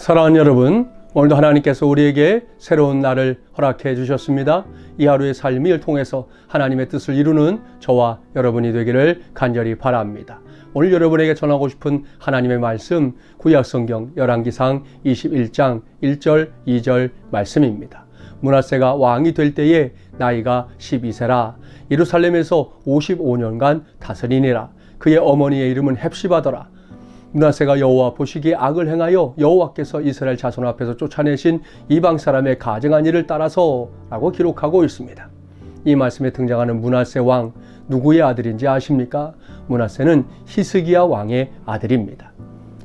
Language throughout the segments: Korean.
사랑하는 여러분, 오늘도 하나님께서 우리에게 새로운 날을 허락해 주셨습니다. 이 하루의 삶을 통해서 하나님의 뜻을 이루는 저와 여러분이 되기를 간절히 바랍니다. 오늘 여러분에게 전하고 싶은 하나님의 말씀, 구약성경 열왕기상 21장 1절 2절 말씀입니다. 므낫세가 왕이 될 때에 나이가 12세라. 예루살렘에서 55년간 다스리니라. 그의 어머니의 이름은 헵시바더라. 므낫세가 여호와 보시기에 악을 행하여 여호와께서 이스라엘 자손 앞에서 쫓아내신 이방 사람의 가증한 일을 따라서 라고 기록하고 있습니다. 이 말씀에 등장하는 므낫세 왕, 누구의 아들인지 아십니까? 므낫세는 히스기야 왕의 아들입니다.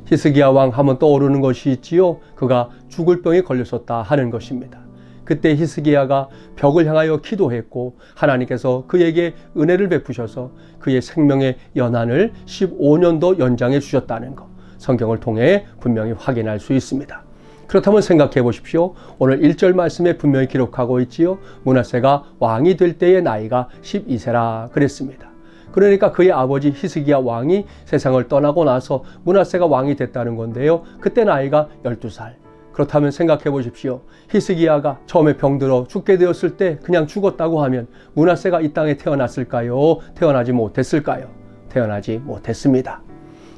히스기야 왕 하면 떠오르는 것이 있지요. 그가 죽을 병에 걸렸었다 하는 것입니다. 그때 히스기야가 벽을 향하여 기도했고 하나님께서 그에게 은혜를 베푸셔서 그의 생명의 연한을 15년도 연장해 주셨다는 것, 성경을 통해 분명히 확인할 수 있습니다. 그렇다면 생각해 보십시오. 오늘 1절 말씀에 분명히 기록하고 있지요. 므낫세가 왕이 될 때의 나이가 12세라 그랬습니다. 그러니까 그의 아버지 히스기야 왕이 세상을 떠나고 나서 므낫세가 왕이 됐다는 건데요. 그때 나이가 12살. 그렇다면 생각해 보십시오. 히스기야가 처음에 병들어 죽게 되었을 때 그냥 죽었다고 하면 므낫세가 이 땅에 태어났을까요? 태어나지 못했을까요? 태어나지 못했습니다.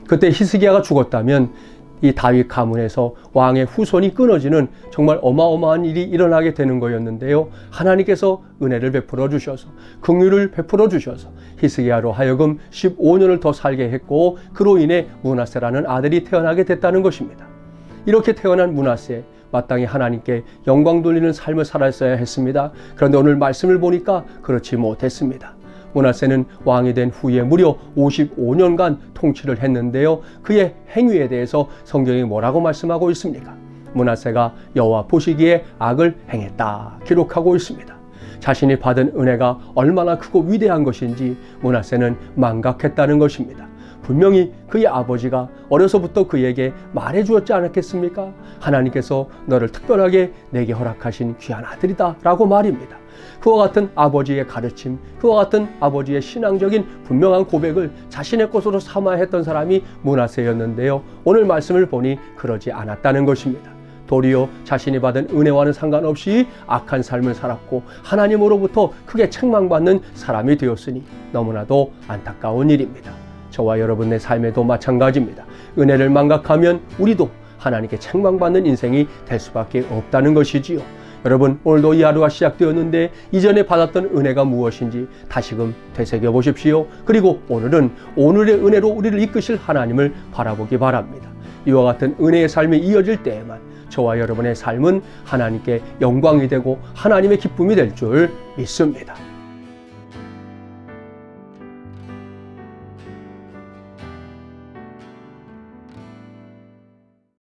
그때 히스기야가 죽었다면 이 다윗 가문에서 왕의 후손이 끊어지는 정말 어마어마한 일이 일어나게 되는 거였는데요. 하나님께서 은혜를 베풀어 주셔서, 긍휼을 베풀어 주셔서 히스기야로 하여금 15년을 더 살게 했고 그로 인해 므낫세라는 아들이 태어나게 됐다는 것입니다. 이렇게 태어난 므낫세, 마땅히 하나님께 영광 돌리는 삶을 살았어야 했습니다. 그런데 오늘 말씀을 보니까 그렇지 못했습니다. 므낫세는 왕이 된 후에 무려 55년간 통치를 했는데요. 그의 행위에 대해서 성경이 뭐라고 말씀하고 있습니까? 므낫세가 여호와 보시기에 악을 행했다 기록하고 있습니다. 자신이 받은 은혜가 얼마나 크고 위대한 것인지 므낫세는 망각했다는 것입니다. 분명히 그의 아버지가 어려서부터 그에게 말해 주었지 않았겠습니까? 하나님께서 너를 특별하게 내게 허락하신 귀한 아들이다 라고 말입니다. 그와 같은 아버지의 가르침, 그와 같은 아버지의 신앙적인 분명한 고백을 자신의 것으로 삼아야 했던 사람이 므낫세였는데요. 오늘 말씀을 보니 그러지 않았다는 것입니다. 도리어 자신이 받은 은혜와는 상관없이 악한 삶을 살았고 하나님으로부터 크게 책망받는 사람이 되었으니 너무나도 안타까운 일입니다. 저와 여러분의 삶에도 마찬가지입니다. 은혜를 망각하면 우리도 하나님께 책망받는 인생이 될 수밖에 없다는 것이지요. 여러분, 오늘도 이 하루가 시작되었는데 이전에 받았던 은혜가 무엇인지 다시금 되새겨 보십시오. 그리고 오늘은 오늘의 은혜로 우리를 이끄실 하나님을 바라보기 바랍니다. 이와 같은 은혜의 삶이 이어질 때에만 저와 여러분의 삶은 하나님께 영광이 되고 하나님의 기쁨이 될 줄 믿습니다.